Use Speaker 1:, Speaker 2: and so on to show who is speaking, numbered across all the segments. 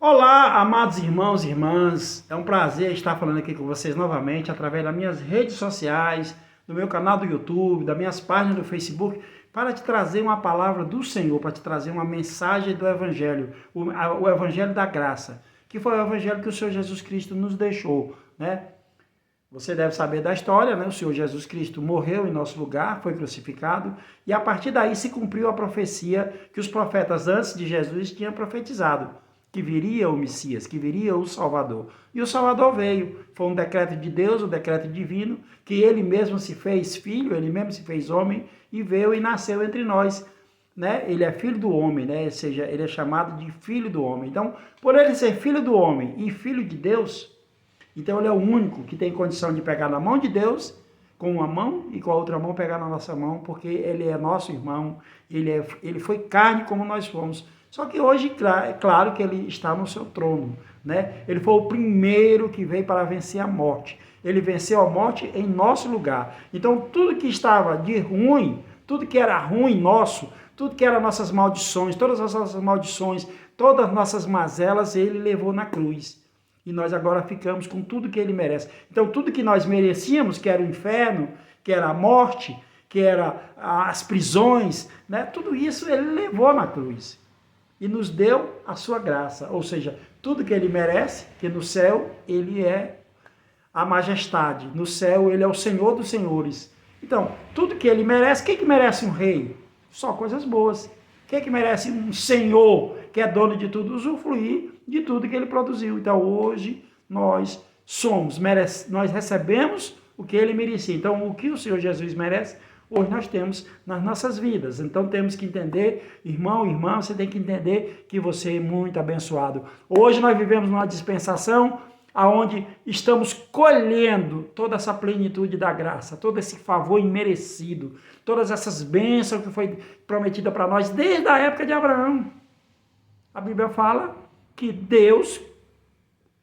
Speaker 1: Olá, amados irmãos e irmãs, é um prazer estar falando aqui com vocês novamente através das minhas redes sociais, do meu canal do YouTube, das minhas páginas do Facebook, para te trazer uma palavra do Senhor, para te trazer uma mensagem do Evangelho, o Evangelho da graça, que foi o Evangelho que o Senhor Jesus Cristo nos deixou, né? Você deve saber da história, né? O Senhor Jesus Cristo morreu em nosso lugar, foi crucificado, e a partir daí se cumpriu a profecia que os profetas antes de Jesus tinham profetizado, que viria o Messias, que viria o Salvador. E o Salvador veio, foi um decreto de Deus, um decreto divino, que ele mesmo se fez filho, ele mesmo se fez homem, e veio e nasceu entre nós, né? Ele é filho do homem, né? Ou seja, ele é chamado de filho do homem. Então, por ele ser filho do homem e filho de Deus, então ele é o único que tem condição de pegar na mão de Deus, com uma mão e com a outra mão pegar na nossa mão, porque ele é nosso irmão, ele foi carne como nós fomos. Só que hoje, é claro que ele está no seu trono, né? Ele foi o primeiro que veio para vencer a morte. Ele venceu a morte em nosso lugar. Então tudo que estava de ruim, tudo que era ruim nosso, tudo que eram nossas maldições, todas as nossas maldições, todas as nossas mazelas, ele levou na cruz. E nós agora ficamos com tudo que ele merece. Então, tudo que nós merecíamos, que era o inferno, que era a morte, que era as prisões, né? Tudo isso ele levou na cruz. E nos deu a sua graça. Ou seja, tudo que ele merece, que no céu ele é a majestade. No céu ele é o Senhor dos senhores. Então, tudo que ele merece, o que merece um rei? Só coisas boas. O que merece um senhor que é dono de tudo? Usufruir de tudo que ele produziu. Então hoje nós nós recebemos o que ele merecia. Então o que o Senhor Jesus merece, hoje nós temos nas nossas vidas. Então temos que entender, irmão, irmã, você tem que entender que você é muito abençoado. Hoje nós vivemos numa dispensação aonde estamos colhendo toda essa plenitude da graça, todo esse favor imerecido, todas essas bênçãos que foi prometida para nós desde a época de Abraão. A Bíblia fala que Deus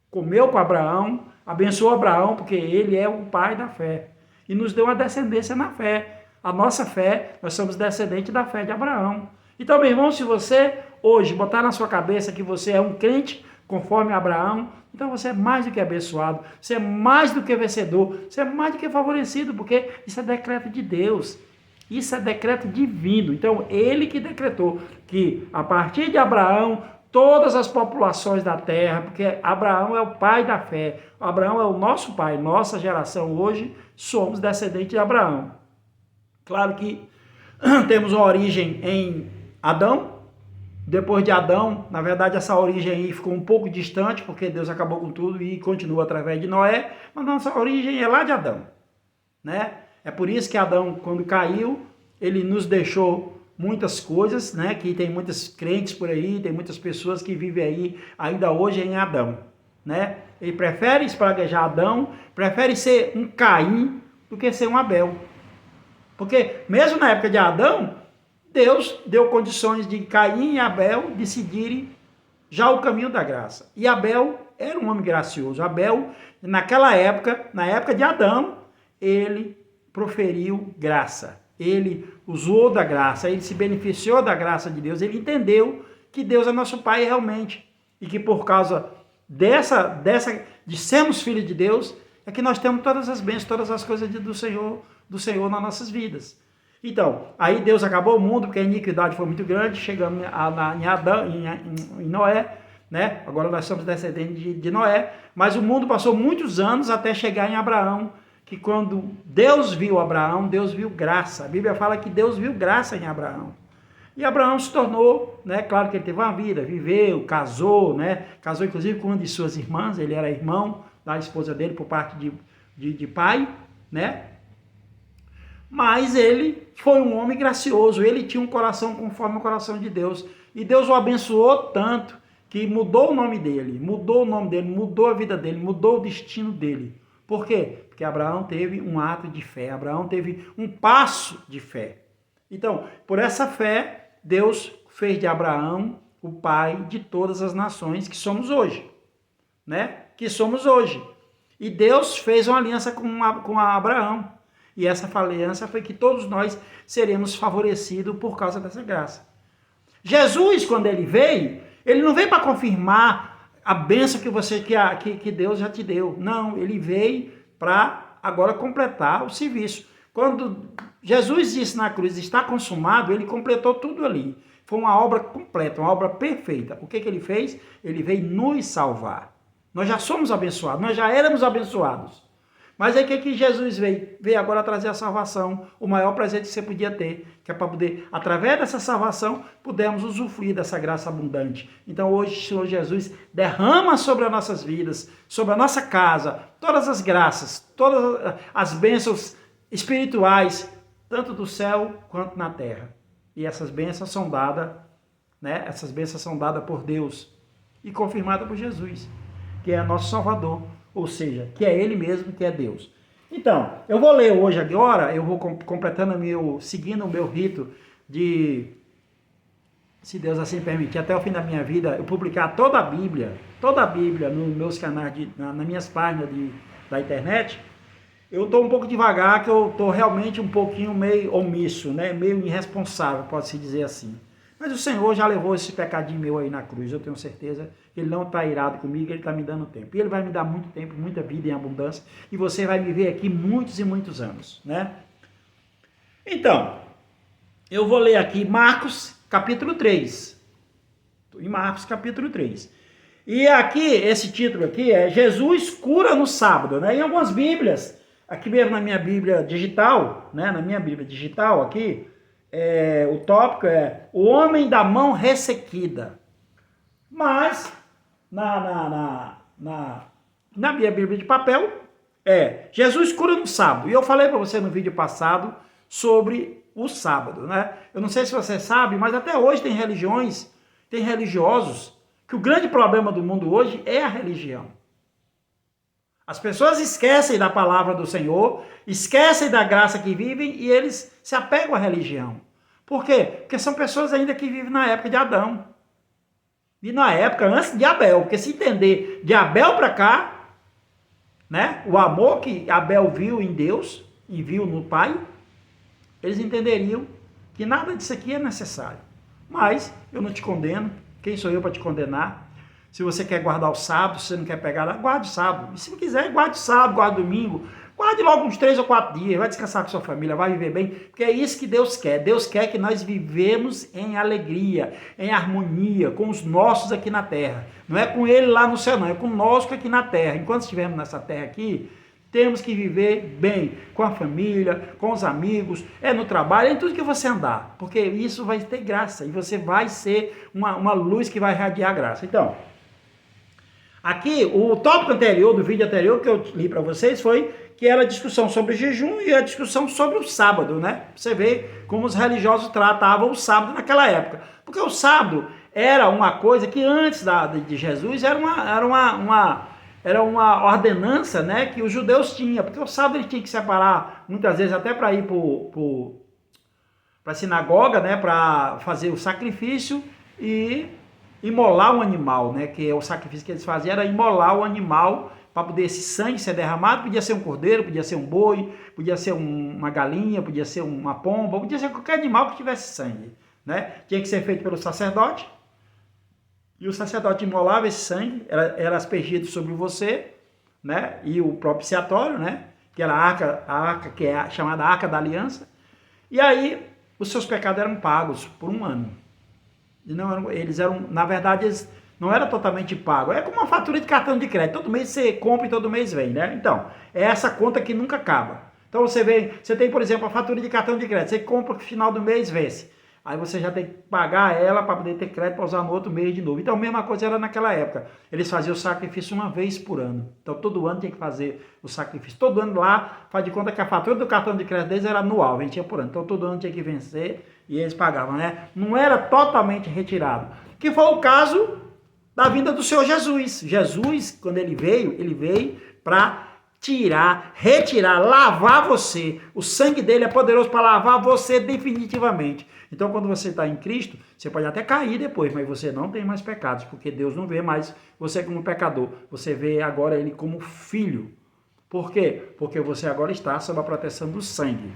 Speaker 1: comeu para Abraão, abençoou Abraão, porque ele é o pai da fé, e nos deu uma descendência na fé. A nossa fé, nós somos descendentes da fé de Abraão. Então, meu irmão, se você hoje botar na sua cabeça que você é um crente conforme Abraão, então você é mais do que abençoado, você é mais do que vencedor, você é mais do que favorecido, porque isso é decreto de Deus, isso é decreto divino. Então, ele que decretou que a partir de Abraão, todas as populações da terra, porque Abraão é o pai da fé, Abraão é o nosso pai, nossa geração hoje somos descendentes de Abraão. Claro que temos uma origem em Adão. Depois de Adão, na verdade, essa origem aí ficou um pouco distante, porque Deus acabou com tudo e continua através de Noé, mas nossa origem é lá de Adão, né? É por isso que Adão, quando caiu, ele nos deixou muitas coisas, né? Que tem muitos crentes por aí, tem muitas pessoas que vivem aí ainda hoje em Adão, né? Ele prefere espraguejar Adão, prefere ser um Caim do que ser um Abel. Porque mesmo na época de Adão, Deus deu condições de Caim e Abel decidirem já o caminho da graça. E Abel era um homem gracioso. Abel, naquela época, na época de Adão, ele proferiu graça. Ele usou da graça, ele se beneficiou da graça de Deus. Ele entendeu que Deus é nosso Pai realmente. E que por causa de sermos filhos de Deus, é que nós temos todas as bênçãos, todas as coisas do Senhor nas nossas vidas. Então, aí Deus acabou o mundo, porque a iniquidade foi muito grande, chegamos em Adão, em Noé, né? Agora nós somos descendentes de Noé, mas o mundo passou muitos anos até chegar em Abraão, que quando Deus viu Abraão, Deus viu graça. A Bíblia fala que Deus viu graça em Abraão. E Abraão se tornou, né? Claro que ele teve uma vida, viveu, casou, né? Casou inclusive com uma de suas irmãs, ele era irmão da esposa dele por parte de pai, né? Mas ele foi um homem gracioso, ele tinha um coração conforme o coração de Deus. E Deus o abençoou tanto que mudou o nome dele, mudou a vida dele, mudou o destino dele. Por quê? Porque Abraão teve um ato de fé, Abraão teve um passo de fé. Então, por essa fé, Deus fez de Abraão o pai de todas as nações que somos hoje, né? Que somos hoje. E Deus fez uma aliança com Abraão. E essa aliança foi que todos nós seremos favorecidos por causa dessa graça. Jesus, quando ele veio, ele não veio para confirmar a bênção que Deus já te deu. Não, ele veio para agora completar o serviço. Quando Jesus disse na cruz, está consumado, ele completou tudo ali. Foi uma obra completa, uma obra perfeita. O que ele fez? Ele veio nos salvar. Nós já somos abençoados, nós já éramos abençoados. Mas aí o que Jesus veio? Veio agora trazer a salvação, o maior presente que você podia ter, que é para poder, através dessa salvação, pudermos usufruir dessa graça abundante. Então hoje o Senhor Jesus derrama sobre as nossas vidas, sobre a nossa casa, todas as graças, todas as bênçãos espirituais, tanto do céu quanto na terra. E essas bênçãos são dadas, né? Essas bênçãos são dadas por Deus e confirmadas por Jesus, que é nosso Salvador. Ou seja, que é Ele mesmo, que é Deus. Então, eu vou ler hoje agora, eu vou completando seguindo o meu rito de, se Deus assim permitir, até o fim da minha vida, eu publicar toda a Bíblia nos meus canais, nas minhas páginas da internet. Eu estou um pouco devagar, que eu estou realmente um pouquinho meio omisso, né? Meio irresponsável, pode-se dizer assim. Mas o Senhor já levou esse pecadinho meu aí na cruz, eu tenho certeza que Ele não está irado comigo, Ele está me dando tempo. E Ele vai me dar muito tempo, muita vida em abundância, e você vai me ver aqui muitos e muitos anos, né? Então, eu vou ler aqui Marcos capítulo 3. Em Marcos capítulo 3. E aqui, esse título aqui é Jesus cura no sábado, né? Em algumas Bíblias, aqui mesmo na minha Bíblia digital, né? Na minha Bíblia digital aqui, o tópico é o homem da mão ressequida. Mas na minha Bíblia de papel Jesus cura no sábado. E eu falei para você no vídeo passado sobre o sábado, né? Eu não sei se você sabe, mas até hoje tem religiosos, que o grande problema do mundo hoje é a religião. As pessoas esquecem da palavra do Senhor, esquecem da graça que vivem e eles se apegam à religião. Por quê? Porque são pessoas ainda que vivem na época de Adão. E na época antes de Abel. Porque se entender de Abel para cá, né, o amor que Abel viu em Deus e viu no Pai, eles entenderiam que nada disso aqui é necessário. Mas eu não te condeno. Quem sou eu para te condenar? Se você quer guardar o sábado, se você não quer pegar lá, guarde o sábado. E se não quiser, guarde o sábado, guarde o domingo. Guarde logo uns 3 ou 4 dias, vai descansar com sua família, vai viver bem, porque é isso que Deus quer. Deus quer que nós vivemos em alegria, em harmonia com os nossos aqui na terra. Não é com Ele lá no céu, não, é conosco aqui na terra. Enquanto estivermos nessa terra aqui, temos que viver bem com a família, com os amigos, no trabalho, em tudo que você andar, porque isso vai ter graça e você vai ser uma luz que vai irradiar graça. Então, aqui, o tópico anterior, do vídeo anterior que eu li para vocês foi que era a discussão sobre o jejum e a discussão sobre o sábado, né? Você vê como os religiosos tratavam o sábado naquela época. Porque o sábado era uma coisa que antes de Jesus era uma ordenança, né, que os judeus tinham. Porque o sábado eles tinham que separar, muitas vezes até para ir para a sinagoga, né, para fazer o sacrifício e imolar um animal, né, que é o sacrifício que eles faziam, era imolar o animal para poder esse sangue ser derramado. Podia ser um cordeiro, podia ser um boi, podia ser uma galinha, podia ser uma pomba, podia ser qualquer animal que tivesse sangue, né? Tinha que ser feito pelo sacerdote, e o sacerdote imolava esse sangue, era aspergido sobre você, né? E o propiciatório, né? Que era a arca que é chamada Arca da Aliança, e aí os seus pecados eram pagos por um ano. E na verdade, eles não era totalmente pago. É como uma fatura de cartão de crédito. Todo mês você compra e todo mês vem, né? Então, é essa conta que nunca acaba. Então você tem, por exemplo, a fatura de cartão de crédito. Você compra no final do mês, vence. Aí você já tem que pagar ela para poder ter crédito para usar no outro mês de novo. Então a mesma coisa era naquela época. Eles faziam o sacrifício uma vez por ano. Então todo ano tinha que fazer o sacrifício. Todo ano lá, faz de conta que a fatura do cartão de crédito deles era anual, vendia por ano. Então todo ano tinha que vencer e eles pagavam, né? Não era totalmente retirado. Que foi o caso da vinda do Senhor Jesus. Jesus, quando ele veio para retirar, lavar você. O sangue dele é poderoso para lavar você definitivamente. Então, quando você está em Cristo, você pode até cair depois, mas você não tem mais pecados, porque Deus não vê mais você como pecador. Você vê agora ele como filho. Por quê? Porque você agora está sob a proteção do sangue,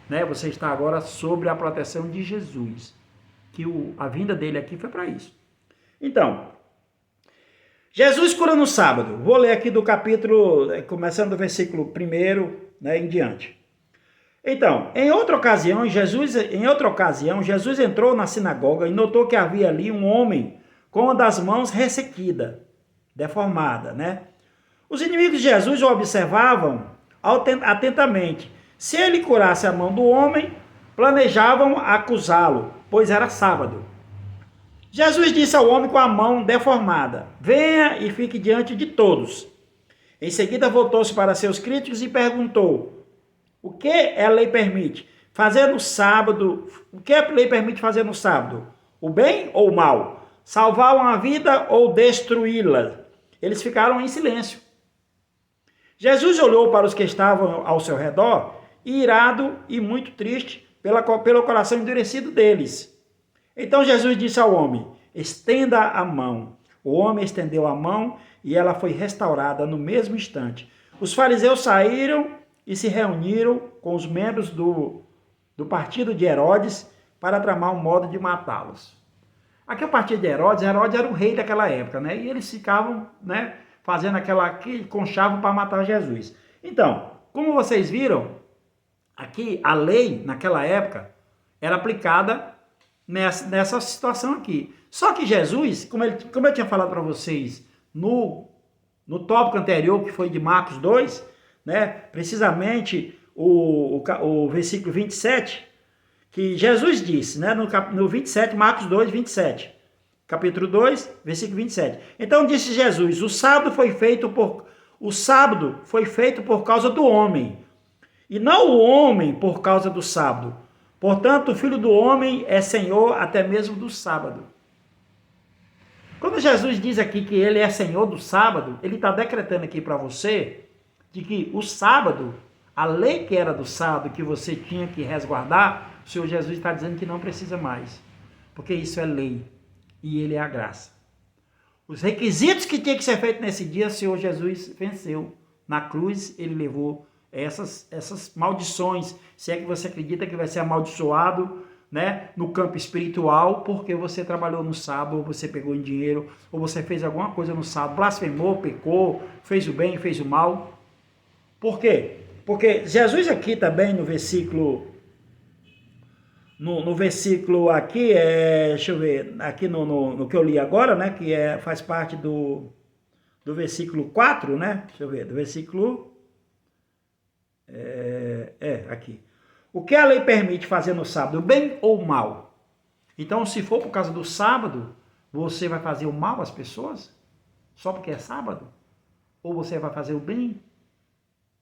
Speaker 1: né? Você está agora sob a proteção de Jesus. Que a vinda dele aqui foi para isso. Então, Jesus cura no sábado. Vou ler aqui do capítulo, começando do versículo 1, né, em diante. Então, em outra ocasião, Jesus entrou na sinagoga e notou que havia ali um homem com uma das mãos ressequida, deformada, né? Os inimigos de Jesus o observavam atentamente. Se ele curasse a mão do homem, planejavam acusá-lo, pois era sábado. Jesus disse ao homem com a mão deformada: venha e fique diante de todos. Em seguida voltou-se para seus críticos e perguntou: o que a lei permite fazer no sábado? O que a lei permite fazer no sábado? O bem ou o mal? Salvar uma vida ou destruí-la? Eles ficaram em silêncio. Jesus olhou para os que estavam ao seu redor, irado e muito triste pelo coração endurecido deles. Então Jesus disse ao homem: estenda a mão. O homem estendeu a mão e ela foi restaurada no mesmo instante. Os fariseus saíram e se reuniram com os membros do partido de Herodes para tramar um modo de matá-los. Aqui o partido de Herodes era o rei daquela época, né? E eles ficavam, né, fazendo aquele conchavo para matar Jesus. Então, como vocês viram, aqui a lei naquela época era aplicada nessa situação aqui. Só que Jesus, como eu tinha falado para vocês no tópico anterior, que foi de Marcos 2, né, precisamente o versículo 27, que Jesus disse, né, no 27, Marcos 2, 27, capítulo 2, versículo 27. Então disse Jesus: o sábado foi feito por causa do homem, e não o homem por causa do sábado. Portanto, o Filho do Homem é Senhor até mesmo do sábado. Quando Jesus diz aqui que ele é Senhor do sábado, ele está decretando aqui para você de que o sábado, a lei que era do sábado, que você tinha que resguardar, o Senhor Jesus está dizendo que não precisa mais, porque isso é lei e ele é a graça. Os requisitos que tinha que ser feito nesse dia, o Senhor Jesus venceu. Na cruz, ele levou essas maldições, se é que você acredita que vai ser amaldiçoado, né, no campo espiritual, porque você trabalhou no sábado, ou você pegou em dinheiro, ou você fez alguma coisa no sábado, blasfemou, pecou, fez o bem, fez o mal. Por quê? Porque Jesus aqui também no versículo aqui, deixa eu ver, aqui no que eu li agora, né, que faz parte do versículo 4, né, deixa eu ver, do versículo aqui. O que a lei permite fazer no sábado, bem ou mal? Então, se for por causa do sábado, você vai fazer o mal às pessoas? Só porque é sábado? Ou você vai fazer o bem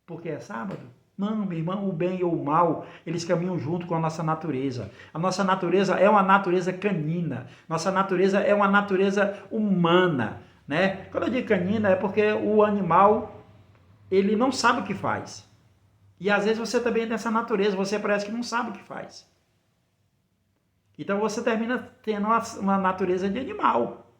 Speaker 1: porque é sábado? Não, meu irmão, o bem ou o mal, eles caminham junto com a nossa natureza. A nossa natureza é uma natureza canina. Nossa natureza é uma natureza humana, né? Quando eu digo canina, é porque o animal, ele não sabe o que faz. E às vezes você também é dessa natureza, você parece que não sabe o que faz. Então você termina tendo uma natureza de animal.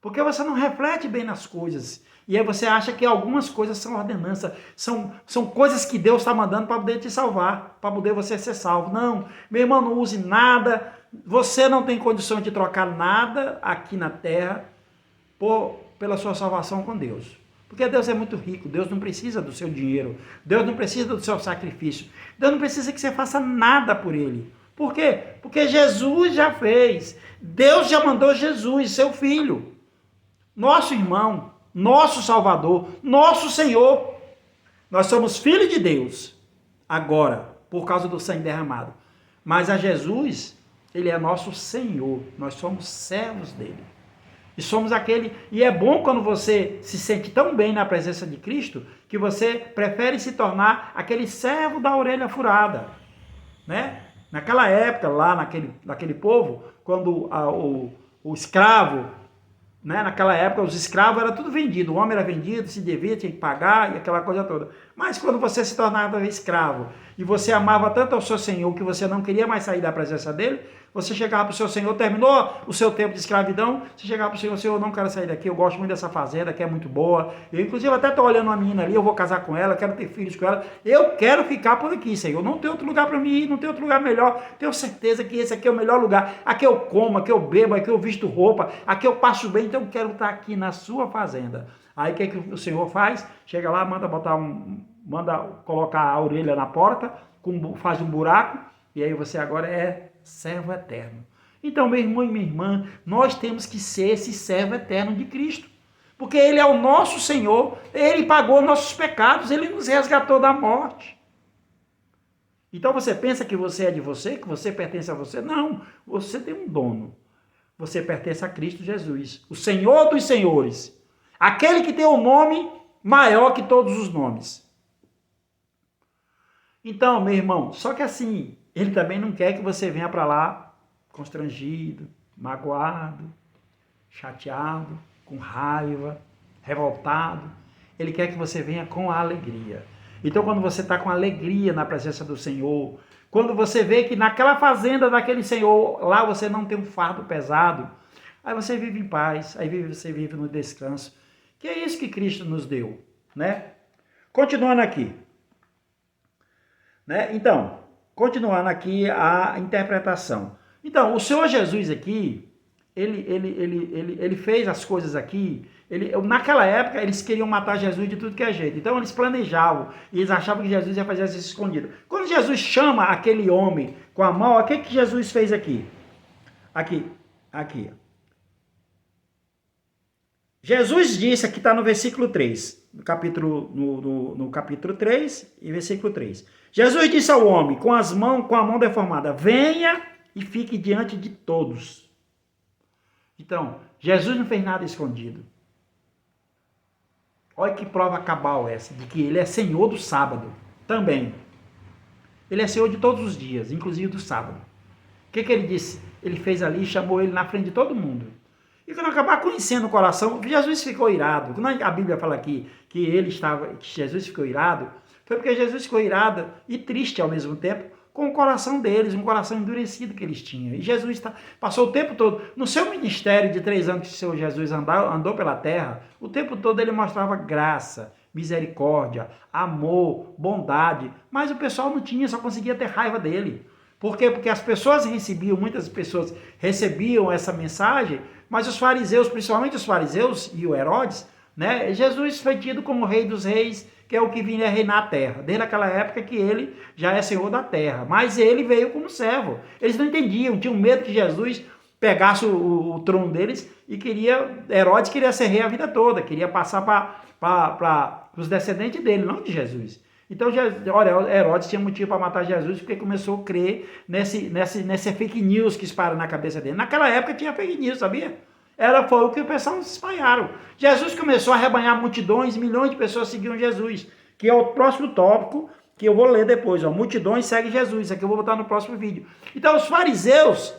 Speaker 1: Porque você não reflete bem nas coisas. E aí você acha que algumas coisas são ordenança, são coisas que Deus está mandando para poder te salvar, para poder você ser salvo. Não, meu irmão, não use nada, você não tem condição de trocar nada aqui na terra pela sua salvação com Deus. Porque Deus é muito rico, Deus não precisa do seu dinheiro, Deus não precisa do seu sacrifício, Deus não precisa que você faça nada por Ele. Por quê? Porque Jesus já fez, Deus já mandou Jesus, seu Filho, nosso irmão, nosso Salvador, nosso Senhor. Nós somos filhos de Deus, agora, por causa do sangue derramado. Mas a Jesus, Ele é nosso Senhor, nós somos servos dEle. E somos e é bom quando você se sente tão bem na presença de Cristo, que você prefere se tornar aquele servo da orelha furada, né? Naquela época, lá naquele povo, quando o escravo, né? Naquela época os escravos eram tudo vendido, o homem era vendido, se devia, tinha que pagar e aquela coisa toda. Mas quando você se tornava escravo e você amava tanto ao seu Senhor que você não queria mais sair da presença dele, Você chegava para o seu Senhor, terminou o seu tempo de escravidão, você chegava para o Senhor, Senhor, eu não quero sair daqui, eu gosto muito dessa fazenda, que é muito boa. Eu, inclusive, até estou olhando uma menina ali, eu vou casar com ela, quero ter filhos com ela. Eu quero ficar por aqui, Senhor. Não tem outro lugar para mim ir, não tem outro lugar melhor. Tenho certeza que esse aqui é o melhor lugar. Aqui eu como, aqui eu bebo, aqui eu visto roupa, aqui eu passo bem, então eu quero estar aqui na sua fazenda. Aí o que o Senhor faz? Chega lá, manda colocar a orelha na porta, faz um buraco, e aí você agora é servo eterno. Então, meu irmão e minha irmã, nós temos que ser esse servo eterno de Cristo. Porque Ele é o nosso Senhor, Ele pagou nossos pecados, Ele nos resgatou da morte. Então você pensa que você é de você, que você pertence a você? Não, você tem um dono. Você pertence a Cristo Jesus, o Senhor dos senhores. Aquele que tem o nome maior que todos os nomes. Então, meu irmão, só que assim, Ele também não quer que você venha para lá constrangido, magoado, chateado, com raiva, revoltado. Ele quer que você venha com alegria. Então, quando você está com alegria na presença do Senhor, quando você vê que naquela fazenda daquele Senhor, lá você não tem um fardo pesado, aí você vive em paz, aí você vive no descanso, que é isso que Cristo nos deu, né? Continuando aqui. Né? Então, continuando aqui a interpretação. Então, o Senhor Jesus aqui, ele fez as coisas aqui, naquela época eles queriam matar Jesus de tudo que é jeito, então eles planejavam, e eles achavam que Jesus ia fazer isso escondido. Quando Jesus chama aquele homem com a mão, o que Jesus fez aqui? Aqui. Jesus disse, aqui está no versículo 3, no capítulo 3 e versículo 3. Jesus disse ao homem, com a mão deformada, venha e fique diante de todos. Então, Jesus não fez nada escondido. Olha que prova cabal essa, de que Ele é Senhor do sábado também. Ele é Senhor de todos os dias, inclusive do sábado. O que Ele disse? Ele fez ali e chamou Ele na frente de todo mundo. E quando acabar conhecendo o coração, Jesus ficou irado. Quando a Bíblia fala aqui que Jesus ficou irado, foi porque Jesus ficou irado e triste ao mesmo tempo com o coração deles, um coração endurecido que eles tinham. E Jesus passou o tempo todo, no seu ministério de 3 anos que o Senhor Jesus andou pela terra, o tempo todo ele mostrava graça, misericórdia, amor, bondade, mas o pessoal não tinha, só conseguia ter raiva dele. Por quê? Porque muitas pessoas recebiam essa mensagem, mas os fariseus, principalmente os fariseus e o Herodes, né, Jesus foi tido como rei dos reis, que é o que vinha reinar a terra. Desde aquela época que ele já é senhor da terra. Mas ele veio como servo. Eles não entendiam, tinham medo que Jesus pegasse o trono deles e Herodes queria ser rei a vida toda, queria passar para os descendentes dele, não de Jesus. Então, olha, Herodes tinha motivo para matar Jesus porque começou a crer nesse fake news que espalha na cabeça dele. Naquela época tinha fake news, sabia? Foi o que o pessoal se espalharam. Jesus começou a arrebanhar multidões, milhões de pessoas seguiam Jesus, que é o próximo tópico que eu vou ler depois. Ó. Multidões seguem Jesus, isso aqui eu vou botar no próximo vídeo. Então os fariseus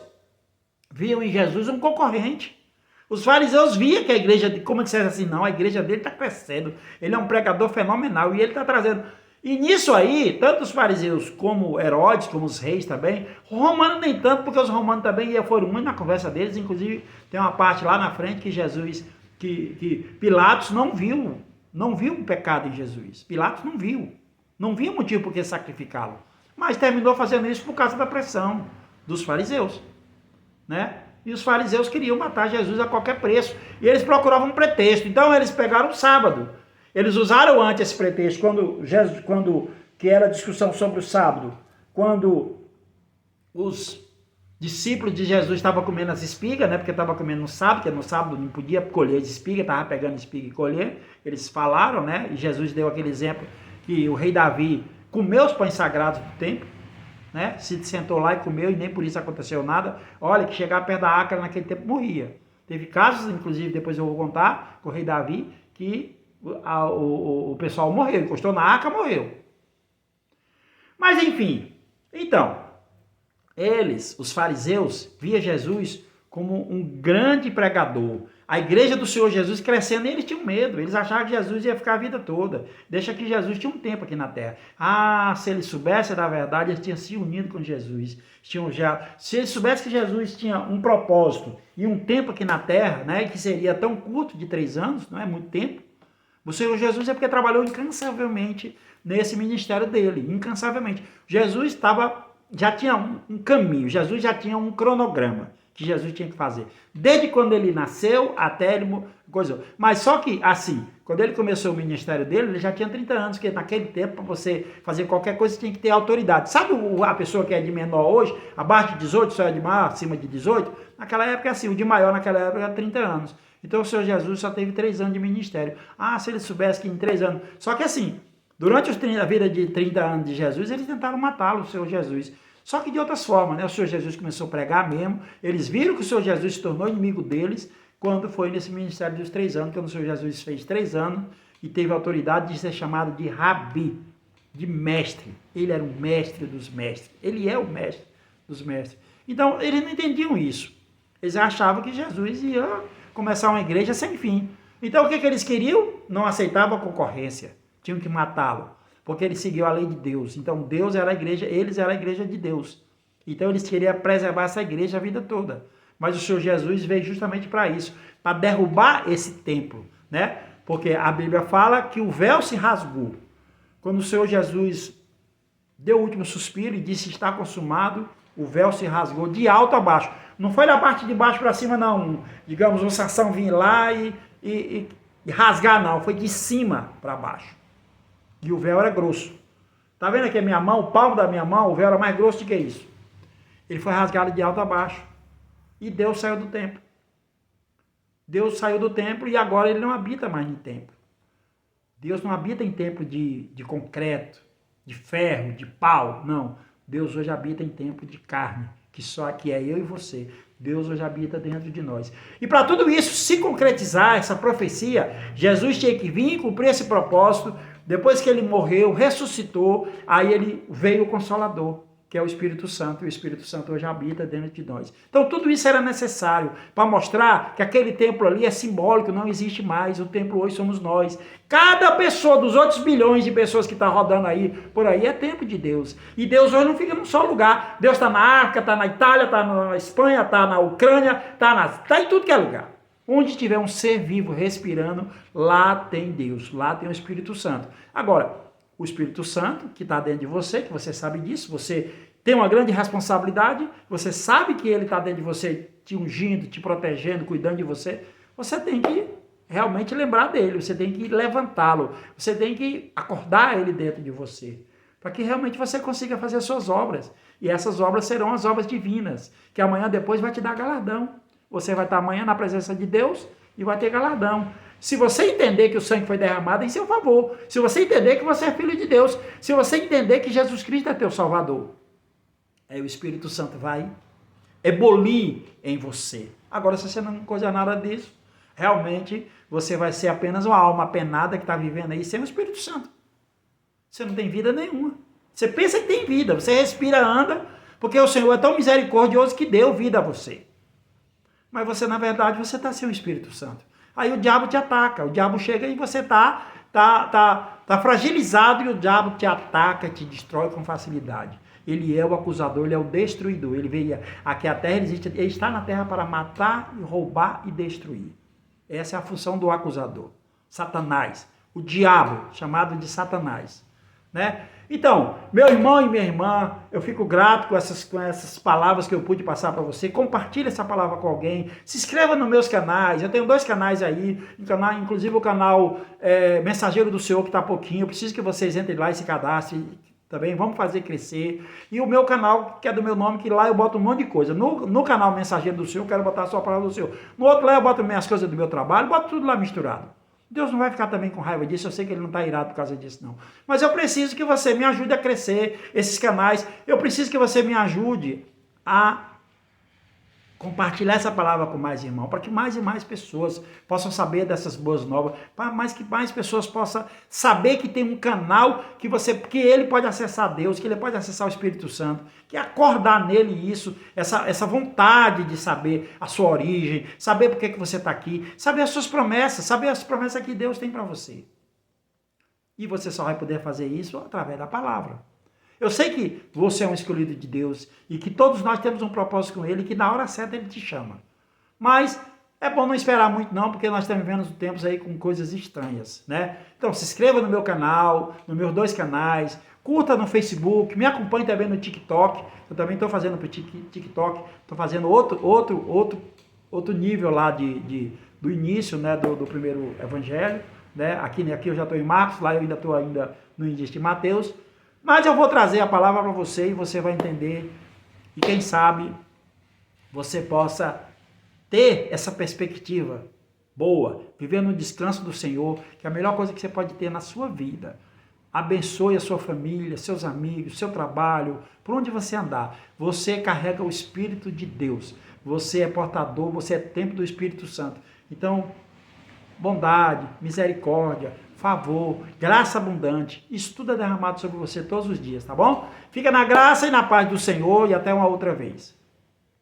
Speaker 1: viam em Jesus um concorrente. Os fariseus viam que a igreja, como disseram assim, não, a igreja dele está crescendo, ele é um pregador fenomenal e ele está trazendo... E nisso aí, tanto os fariseus como Herodes, como os reis também, romanos nem tanto, porque os romanos também foram muito na conversa deles, inclusive tem uma parte lá na frente que que Pilatos não viu um pecado em Jesus. Pilatos não viu motivo por que sacrificá-lo, mas terminou fazendo isso por causa da pressão dos fariseus, né? E os fariseus queriam matar Jesus a qualquer preço, e eles procuravam um pretexto, então eles pegaram o sábado. Eles usaram antes esse pretexto, que era discussão sobre o sábado, quando os discípulos de Jesus estavam comendo as espigas, né? Porque estavam comendo no sábado, porque no sábado não podia colher as espigas, estava pegando espiga e colher. Eles falaram, né? E Jesus deu aquele exemplo que o rei Davi comeu os pães sagrados do templo, né? Se sentou lá e comeu e nem por isso aconteceu nada. Olha, que chegar perto da arca naquele tempo morria. Teve casos, inclusive, depois eu vou contar, com o rei Davi, que o pessoal morreu, encostou na arca, morreu. Mas enfim, então, os fariseus, via Jesus como um grande pregador, a igreja do Senhor Jesus crescendo, e eles tinham medo, eles achavam que Jesus ia ficar a vida toda. Deixa que Jesus tinha um tempo aqui na terra. Ah, se eles soubessem da verdade, eles tinham se unido com Jesus. Se eles soubessem que Jesus tinha um propósito e um tempo aqui na terra, né, que seria tão curto, de 3 anos, não é muito tempo, o Senhor Jesus é porque trabalhou incansavelmente nesse ministério dele, incansavelmente. Jesus já tinha um caminho, Jesus já tinha um cronograma que Jesus tinha que fazer. Desde quando ele nasceu até ele coisou. Mas só que, assim, quando ele começou o ministério dele, ele já tinha 30 anos, porque naquele tempo, para você fazer qualquer coisa, você tinha que ter autoridade. Sabe a pessoa que é de menor hoje, abaixo de 18, só é de maior, acima de 18? Naquela época, assim, o de maior naquela época era 30 anos. Então o Senhor Jesus só teve 3 anos de ministério. Ah, se ele soubesse que em 3 anos... Só que assim, durante a vida de 30 anos de Jesus, eles tentaram matá-lo, o Senhor Jesus. Só que de outras formas, né? O Senhor Jesus começou a pregar mesmo. Eles viram que o Senhor Jesus se tornou inimigo deles quando foi nesse ministério dos 3 anos, quando o Senhor Jesus fez 3 anos e teve a autoridade de ser chamado de Rabi, de mestre. Ele era o mestre dos mestres. Ele é o mestre dos mestres. Então, eles não entendiam isso. Eles achavam que Jesus ia começar uma igreja sem fim. Então, o que eles queriam? Não aceitavam a concorrência. Tinham que matá-lo. Porque ele seguiu a lei de Deus. Então, Deus era a igreja, eles eram a igreja de Deus. Então, eles queriam preservar essa igreja a vida toda. Mas o Senhor Jesus veio justamente para isso, para derrubar esse templo, né? Porque a Bíblia fala que o véu se rasgou. Quando o Senhor Jesus deu o último suspiro e disse, está consumado, o véu se rasgou de alto a baixo. Não foi da parte de baixo para cima, não. Digamos, o Sansão vir lá e rasgar, não. Foi de cima para baixo. E o véu era grosso. Tá vendo aqui a minha mão, o palmo da minha mão, o véu era mais grosso do que isso. Ele foi rasgado de alto a baixo. E Deus saiu do templo. Deus saiu do templo e agora ele não habita mais em templo. Deus não habita em templo de concreto, de ferro, de pau. Não. Deus hoje habita em templo de carne, que só que é eu e você. Deus hoje habita dentro de nós. E para tudo isso se concretizar, essa profecia, Jesus tinha que vir e cumprir esse propósito. Depois que ele morreu, ressuscitou, aí ele veio o Consolador, que é o Espírito Santo, e o Espírito Santo hoje habita dentro de nós. Então tudo isso era necessário para mostrar que aquele templo ali é simbólico, não existe mais, o templo hoje somos nós. Cada pessoa dos outros bilhões de pessoas que estão rodando aí, por aí, é templo de Deus. E Deus hoje não fica num só lugar. Deus está na África, está na Itália, está na Espanha, está na Ucrânia, está em tudo que é lugar. Onde tiver um ser vivo respirando, lá tem Deus, lá tem o Espírito Santo. Agora, o Espírito Santo, que está dentro de você, que você sabe disso, você tem uma grande responsabilidade, você sabe que ele está dentro de você, te ungindo, te protegendo, cuidando de você, você tem que realmente lembrar dele, você tem que levantá-lo, você tem que acordar ele dentro de você, para que realmente você consiga fazer as suas obras. E essas obras serão as obras divinas, que amanhã depois vai te dar galardão. Você vai estar amanhã na presença de Deus e vai ter galardão. Se você entender que o sangue foi derramado em seu favor, se você entender que você é filho de Deus, se você entender que Jesus Cristo é teu Salvador, aí o Espírito Santo vai ebolir em você. Agora, se você não coisa nada disso, realmente você vai ser apenas uma alma penada que está vivendo aí sem o Espírito Santo. Você não tem vida nenhuma. Você pensa que tem vida, você respira, anda, porque o Senhor é tão misericordioso que deu vida a você. Mas você, na verdade, você está sem o Espírito Santo. Aí o diabo te ataca, o diabo chega e você está fragilizado e o diabo te ataca, te destrói com facilidade. Ele é o acusador, ele é o destruidor. Ele veio aqui à terra, ele está na terra para matar, roubar e destruir. Essa é a função do acusador. Satanás, o diabo, chamado de Satanás, né? Então, meu irmão e minha irmã, eu fico grato com essas palavras que eu pude passar para você. Compartilhe essa palavra com alguém. Se inscreva nos meus canais. Eu tenho 2 canais aí, inclusive o canal Mensageiro do Senhor, que está pouquinho. Eu preciso que vocês entrem lá e se cadastrem. Também vamos fazer crescer. E o meu canal, que é do meu nome, que lá eu boto um monte de coisa. No canal Mensageiro do Senhor, eu quero botar só a palavra do Senhor. No outro lá eu boto minhas coisas do meu trabalho, boto tudo lá misturado. Deus não vai ficar também com raiva disso, eu sei que ele não está irado por causa disso, não. Mas eu preciso que você me ajude a crescer esses canais, eu preciso que você me ajude a compartilhar essa palavra com mais irmãos, para que mais e mais pessoas possam saber dessas boas novas, para que mais pessoas possam saber que tem um canal que ele pode acessar Deus, que ele pode acessar o Espírito Santo, que acordar nele isso, essa vontade de saber a sua origem, saber por que você está aqui, saber as suas promessas, saber as promessas que Deus tem para você. E você só vai poder fazer isso através da palavra. Eu sei que você é um escolhido de Deus e que todos nós temos um propósito com Ele e que na hora certa Ele te chama. Mas é bom não esperar muito não, porque nós estamos vivendo tempos aí com coisas estranhas, né? Então se inscreva no meu canal, nos meus 2 canais, curta no Facebook, me acompanhe também no TikTok. Eu também estou fazendo para o TikTok, estou fazendo outro nível lá do início, né, do primeiro evangelho, né? Aqui eu já estou em Marcos, lá eu ainda estou no início de Mateus. Mas eu vou trazer a palavra para você e você vai entender. E quem sabe você possa ter essa perspectiva boa, viver no descanso do Senhor, que é a melhor coisa que você pode ter na sua vida. Abençoe a sua família, seus amigos, seu trabalho, por onde você andar. Você carrega o Espírito de Deus. Você é portador, você é templo do Espírito Santo. Então, bondade, misericórdia, favor, graça abundante, isso tudo é derramado sobre você todos os dias, tá bom? Fica na graça e na paz do Senhor e até uma outra vez.